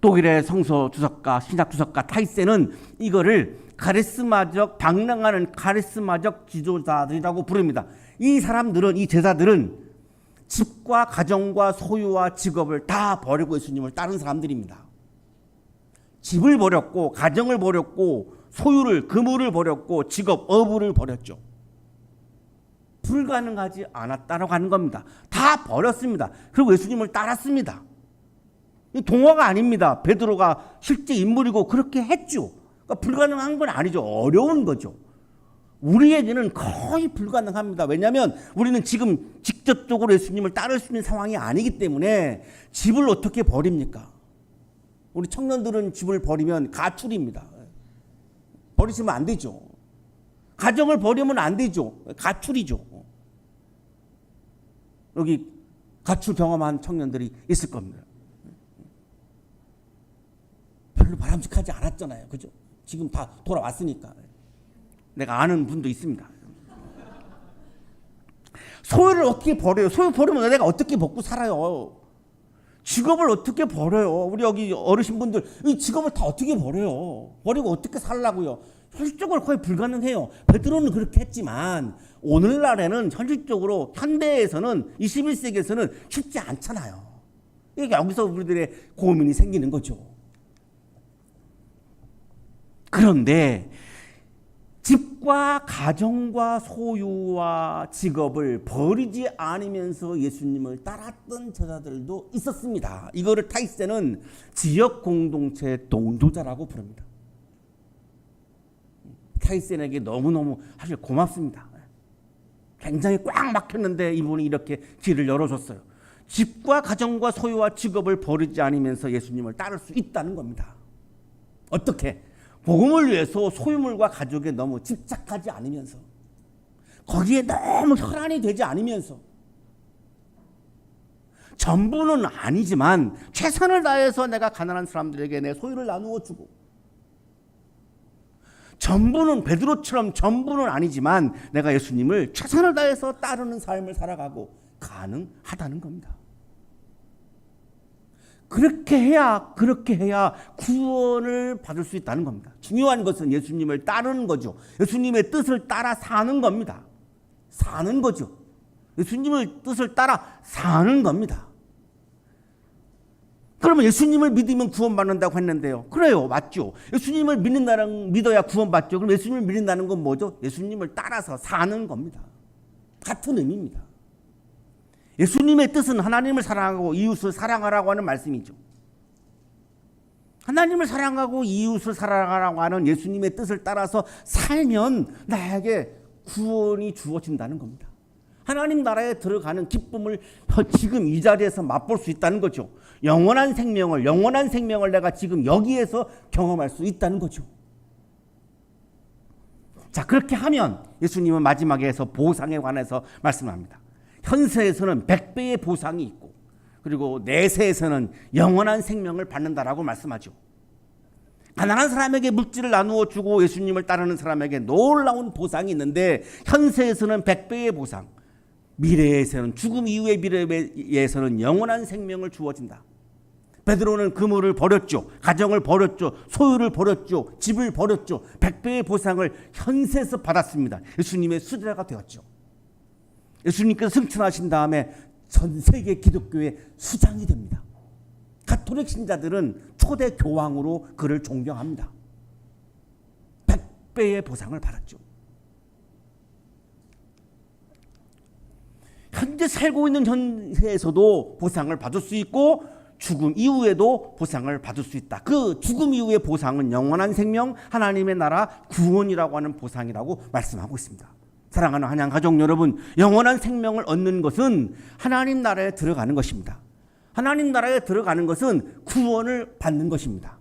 독일의 성서 주석가, 신약 주석가 타이세는 이거를 방랑하는 카리스마적 지도자들이라고 부릅니다. 이 사람들은, 이 제자들은 집과 가정과 소유와 직업을 다 버리고 예수님을 따른 사람들입니다. 집을 버렸고 가정을 버렸고 소유를, 그물을 버렸고 직업, 어부를 버렸죠. 불가능하지 않았다라고 하는 겁니다. 다 버렸습니다. 그리고 예수님을 따랐습니다. 동화가 아닙니다. 베드로가 실제 인물이고 그렇게 했죠. 그러니까 불가능한 건 아니죠. 어려운 거죠. 우리에게는 거의 불가능합니다. 왜냐하면 우리는 지금 직접적으로 예수님을 따를 수 있는 상황이 아니기 때문에 집을 어떻게 버립니까? 우리 청년들은 집을 버리면 가출입니다. 버리시면 안 되죠. 가정을 버리면 안 되죠. 가출이죠. 여기 가출 경험한 청년들이 있을 겁니다. 별로 바람직하지 않았잖아요. 그죠? 지금 다 돌아왔으니까. 내가 아는 분도 있습니다. 소유를 어떻게 버려요? 소유 버리면 내가 어떻게 먹고 살아요? 직업을 어떻게 버려요? 우리 여기 어르신분들 이 직업을 다 어떻게 버려요? 버리고 어떻게 살라고요? 현실적으로 거의 불가능해요. 베드로는 그렇게 했지만 오늘날에는 현실적으로 현대에서는 21세기에서는 쉽지 않잖아요. 이게 여기서 우리들의 고민이 생기는 거죠. 그런데 집과 가정과 소유와 직업을 버리지 않으면서 예수님을 따랐던 제자들도 있었습니다. 이거를 타이세는 지역 공동체 동조자라고 부릅니다. 타이세에게 너무너무 사실 고맙습니다. 굉장히 꽉 막혔는데 이분이 이렇게 길을 열어줬어요. 집과 가정과 소유와 직업을 버리지 않으면서 예수님을 따를 수 있다는 겁니다. 어떻게? 복음을 위해서 소유물과 가족에 너무 집착하지 않으면서, 거기에 너무 혈안이 되지 않으면서, 전부는 아니지만 최선을 다해서 내가 가난한 사람들에게 내 소유를 나누어 주고, 전부는 베드로처럼 전부는 아니지만 내가 예수님을 최선을 다해서 따르는 삶을 살아가고 가능하다는 겁니다. 그렇게 해야 구원을 받을 수 있다는 겁니다. 중요한 것은 예수님을 따르는 거죠. 예수님의 뜻을 따라 사는 겁니다. 사는 거죠. 예수님의 뜻을 따라 사는 겁니다. 그러면 예수님을 믿으면 구원받는다고 했는데요. 그래요. 맞죠. 예수님을 믿어야 구원받죠. 그럼 예수님을 믿는다는 건 뭐죠? 예수님을 따라서 사는 겁니다. 같은 의미입니다. 예수님의 뜻은 하나님을 사랑하고 이웃을 사랑하라고 하는 말씀이죠. 하나님을 사랑하고 이웃을 사랑하라고 하는 예수님의 뜻을 따라서 살면 나에게 구원이 주어진다는 겁니다. 하나님 나라에 들어가는 기쁨을 지금 이 자리에서 맛볼 수 있다는 거죠. 영원한 생명을 내가 지금 여기에서 경험할 수 있다는 거죠. 자, 그렇게 하면 예수님은 마지막에서 보상에 관해서 말씀합니다. 현세에서는 100배의 보상이 있고 그리고 내세에서는 영원한 생명을 받는다라고 말씀하죠. 가난한 사람에게 물질을 나누어 주고 예수님을 따르는 사람에게 놀라운 보상이 있는데 현세에서는 100배의 보상, 미래에서는 죽음 이후의 미래에서는 영원한 생명을 주어진다. 베드로는 그물을 버렸죠. 가정을 버렸죠. 소유를 버렸죠. 집을 버렸죠. 100배의 보상을 현세에서 받았습니다. 예수님의 수제자가 되었죠. 예수님께서 승천하신 다음에 전 세계 기독교의 수장이 됩니다. 가톨릭 신자들은 초대 교황으로 그를 존경합니다. 100배의 보상을 받았죠. 현재 살고 있는 현세에서도 보상을 받을 수 있고 죽음 이후에도 보상을 받을 수 있다. 그 죽음 이후의 보상은 영원한 생명, 하나님의 나라, 구원이라고 하는 보상이라고 말씀하고 있습니다. 사랑하는 한양 가족 여러분, 영원한 생명을 얻는 것은 하나님 나라에 들어가는 것입니다. 하나님 나라에 들어가는 것은 구원을 받는 것입니다.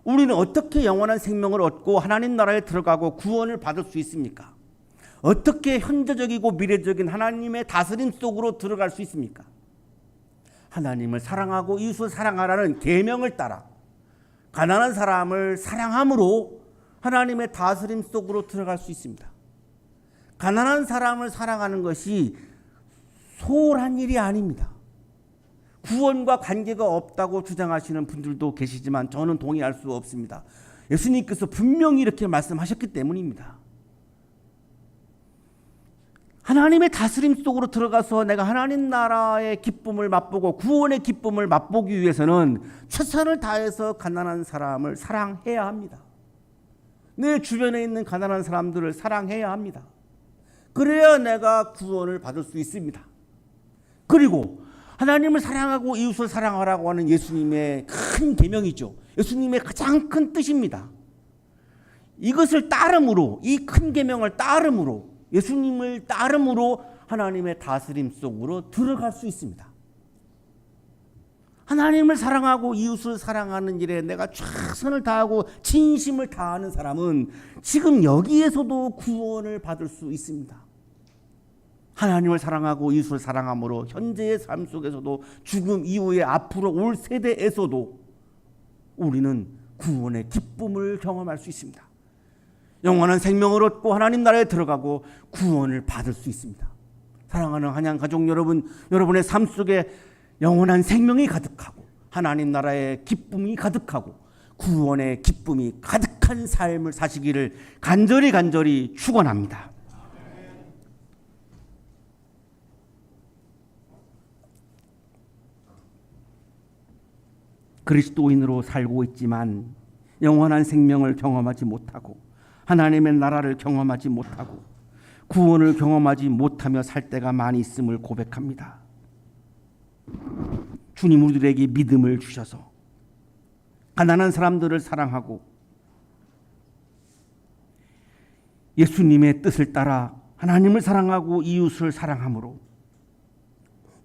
우리는 어떻게 영원한 생명을 얻고 하나님 나라에 들어가고 구원을 받을 수 있습니까? 어떻게 현재적이고 미래적인 하나님의 다스림 속으로 들어갈 수 있습니까? 하나님을 사랑하고 이웃을 사랑하라는 계명을 따라 가난한 사람을 사랑함으로 하나님의 다스림 속으로 들어갈 수 있습니다. 가난한 사람을 사랑하는 것이 소홀한 일이 아닙니다. 구원과 관계가 없다고 주장하시는 분들도 계시지만 저는 동의할 수 없습니다. 예수님께서 분명히 이렇게 말씀하셨기 때문입니다. 하나님의 다스림 속으로 들어가서 내가 하나님 나라의 기쁨을 맛보고 구원의 기쁨을 맛보기 위해서는 최선을 다해서 가난한 사람을 사랑해야 합니다. 내 주변에 있는 가난한 사람들을 사랑해야 합니다. 그래야 내가 구원을 받을 수 있습니다. 그리고 하나님을 사랑하고 이웃을 사랑하라고 하는 예수님의 큰 계명이죠. 예수님의 가장 큰 뜻입니다. 이것을 따름으로, 이 큰 계명을 따름으로, 예수님을 따름으로 하나님의 다스림 속으로 들어갈 수 있습니다. 하나님을 사랑하고 이웃을 사랑하는 일에 내가 최선을 다하고 진심을 다하는 사람은 지금 여기에서도 구원을 받을 수 있습니다. 하나님을 사랑하고 이웃을 사랑함으로 현재의 삶 속에서도 죽음 이후에 앞으로 올 세대에서도 우리는 구원의 기쁨을 경험할 수 있습니다. 영원한 생명을 얻고 하나님 나라에 들어가고 구원을 받을 수 있습니다. 사랑하는 한양 가족 여러분, 여러분의 삶 속에 영원한 생명이 가득하고 하나님 나라의 기쁨이 가득하고 구원의 기쁨이 가득한 삶을 사시기를 간절히 축원합니다. 그리스도인으로 살고 있지만 영원한 생명을 경험하지 못하고 하나님의 나라를 경험하지 못하고 구원을 경험하지 못하며 살 때가 많이 있음을 고백합니다. 주님 우리들에게 믿음을 주셔서 가난한 사람들을 사랑하고 예수님의 뜻을 따라 하나님을 사랑하고 이웃을 사랑함으로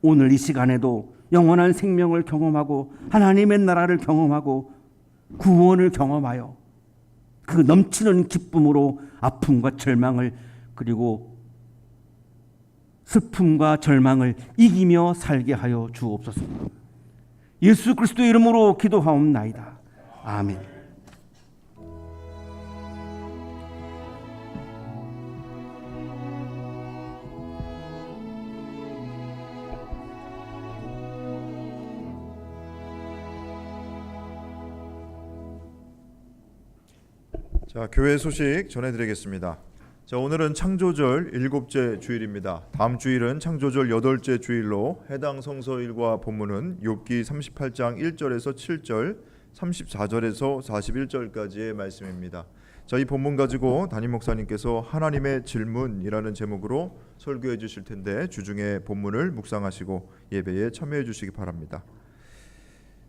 오늘 이 시간에도 영원한 생명을 경험하고 하나님의 나라를 경험하고 구원을 경험하여 그 넘치는 기쁨으로 아픔과 절망을 그리고 슬픔과 절망을 이기며 살게 하여 주옵소서. 예수 그리스도의 이름으로 기도하옵나이다. 아멘. 자, 교회 소식 전해드리겠습니다. 자, 오늘은 창조절 7째 주일입니다. 다음 주일은 창조절 8째 주일로 해당 성서일과 본문은 욥기 38장 1절에서 7절, 34절에서 41절까지의 말씀입니다. 자, 이 본문 가지고 담임 목사님께서 하나님의 질문이라는 제목으로 설교해 주실 텐데 주중에 본문을 묵상하시고 예배에 참여해 주시기 바랍니다.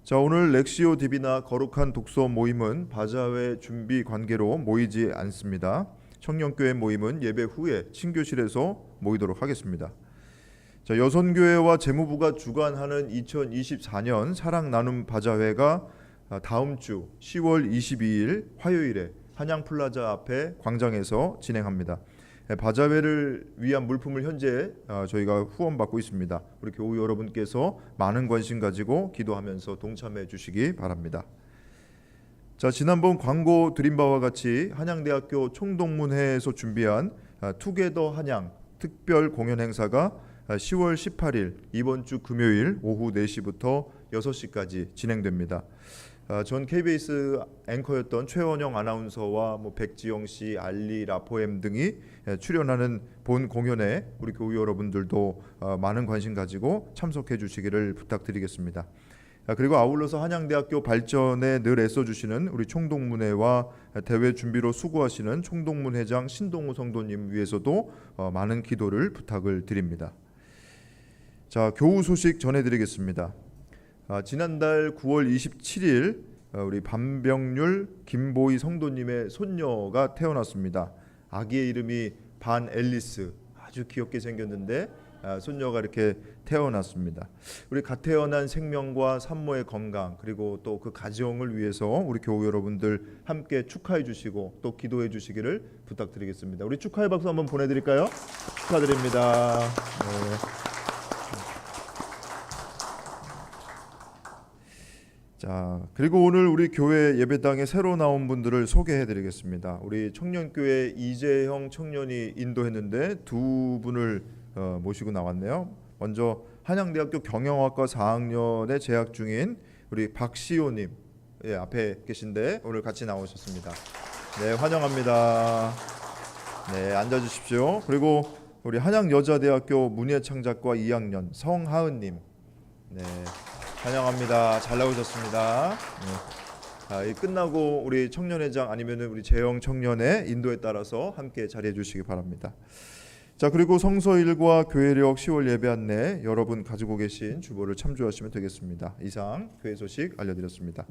자, 오늘 렉시오 디비나 거룩한 독서 모임은 바자회 준비 관계로 모이지 않습니다. 청년교회 모임은 예배 후에 친교실에서 모이도록 하겠습니다. 자, 여선교회와 재무부가 주관하는 2024년 사랑 나눔 바자회가 다음 주 10월 22일 화요일에 한양플라자 앞에 광장에서 진행합니다. 바자회를 위한 물품을 현재 저희가 후원받고 있습니다. 우리 교우 여러분께서 많은 관심 가지고 기도하면서 동참해 주시기 바랍니다. 자, 지난번 광고 드린 바와 같이 한양대학교 총동문회에서 준비한 투게더 한양 특별 공연 행사가 10월 18일 이번 주 금요일 오후 4시부터 6시까지 진행됩니다. 전 KBS 앵커였던 최원영 아나운서와 백지영 씨, 알리 라포엠 등이 출연하는 본 공연에 우리 교우 여러분들도 많은 관심 가지고 참석해 주시기를 부탁드리겠습니다. 그리고 아울러서 한양대학교 발전에 늘 애써주시는 우리 총동문회와 대회 준비로 수고하시는 총동문회장 신동우 성도님 위해서도 많은 기도를 부탁을 드립니다. 자, 교우 소식 전해드리겠습니다. 지난달 9월 27일 우리 반병률 김보희 성도님의 손녀가 태어났습니다. 아기의 이름이 반 앨리스, 아주 귀엽게 생겼는데 손녀가 이렇게 태어났습니다. 우리 갓 태어난 생명과 산모의 건강 그리고 또 그 가정을 위해서 우리 교우 여러분들 함께 축하해 주시고 또 기도해 주시기를 부탁드리겠습니다. 우리 축하의 박수 한번 보내드릴까요? 축하드립니다. 네. 자, 그리고 오늘 우리 교회 예배당에 새로 나온 분들을 소개해 드리겠습니다. 우리 청년교회 이재형 청년이 인도했는데 두 분을 모시고 나왔네요. 먼저 한양대학교 경영학과 4학년에 재학 중인 우리 박시호님, 앞에 계신데 오늘 같이 나오셨습니다. 네, 환영합니다. 네, 앉아주십시오. 그리고 우리 한양여자대학교 문예창작과 2학년 성하은님, 네, 환영합니다. 잘 나오셨습니다. 네. 이 끝나고 우리 청년회장 아니면은 우리 재영 청년의 인도에 따라서 함께 자리해 주시기 바랍니다. 자, 그리고 성서일과 교회력 10월 예배 안내 여러분 가지고 계신 주보를 참조하시면 되겠습니다. 이상 교회 소식 알려드렸습니다.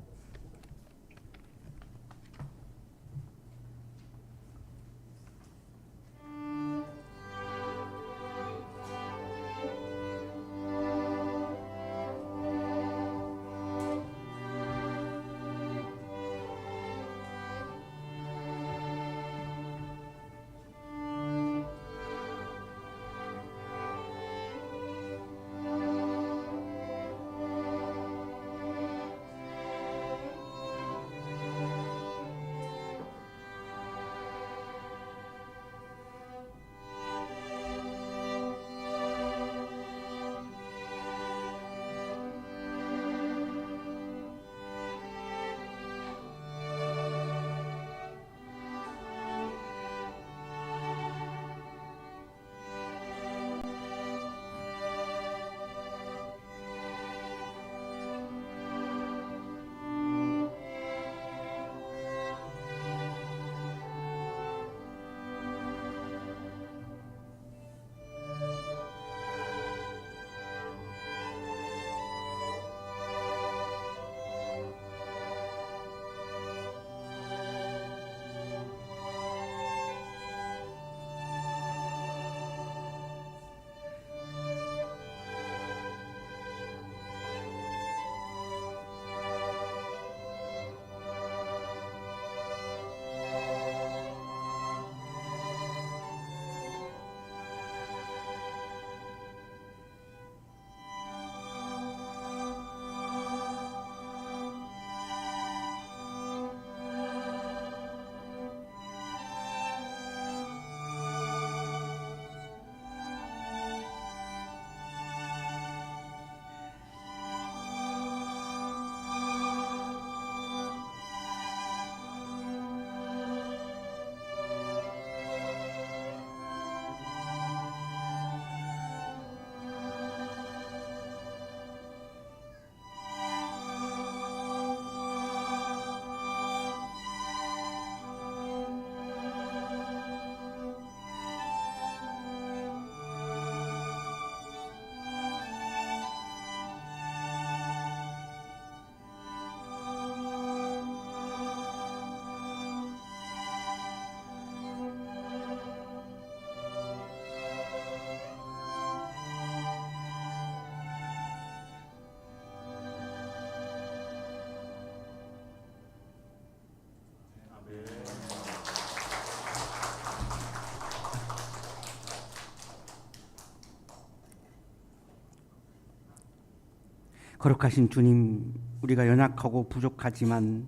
거룩하신 주님, 우리가 연약하고 부족하지만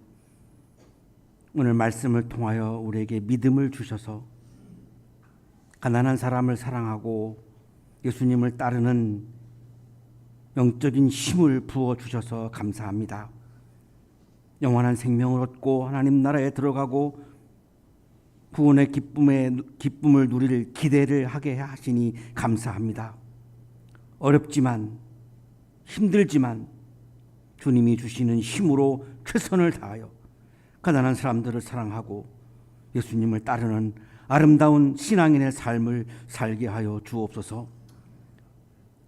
오늘 말씀을 통하여 우리에게 믿음을 주셔서 가난한 사람을 사랑하고 예수님을 따르는 영적인 힘을 부어 주셔서 감사합니다. 영원한 생명을 얻고 하나님 나라에 들어가고 구원의 기쁨을 누릴 기대를 하게 하시니 감사합니다. 어렵지만 힘들지만 주님이 주시는 힘으로 최선을 다하여 가난한 사람들을 사랑하고 예수님을 따르는 아름다운 신앙인의 삶을 살게 하여 주옵소서.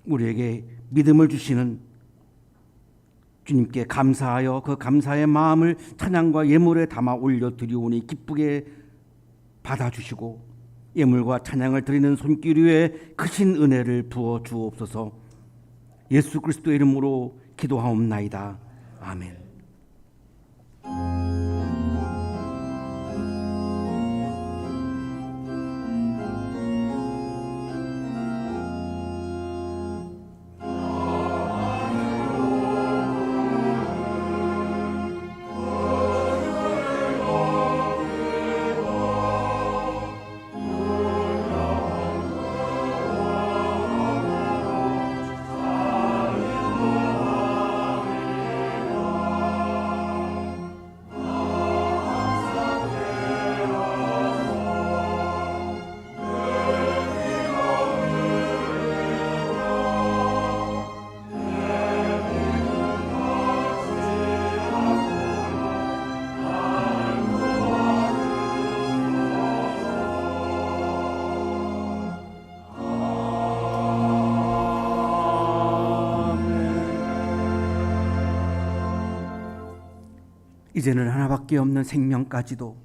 우리에게 믿음을 주시는 주님께 감사하여 그 감사의 마음을 찬양과 예물에 담아 올려드리오니 기쁘게 받아주시고 예물과 찬양을 드리는 손길 위에 크신 은혜를 부어 주옵소서. 예수 그리스도의 이름으로 기도하옵나이다. 아멘. 이제는 하나밖에 없는 생명까지도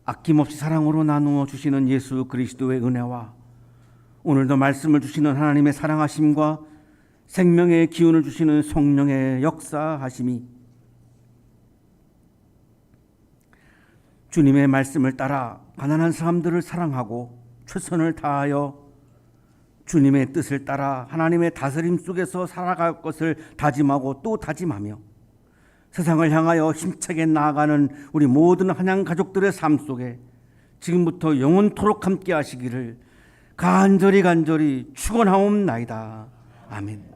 아낌없이 사랑으로 나누어 주시는 예수 그리스도의 은혜와 오늘도 말씀을 주시는 하나님의 사랑하심과 생명의 기운을 주시는 성령의 역사하심이 주님의 말씀을 따라 가난한 사람들을 사랑하고 최선을 다하여 주님의 뜻을 따라 하나님의 다스림 속에서 살아갈 것을 다짐하고 또 다짐하며 세상을 향하여 힘차게 나아가는 우리 모든 한양 가족들의 삶 속에 지금부터 영원토록 함께 하시기를 간절히 축원하옵나이다. 아멘.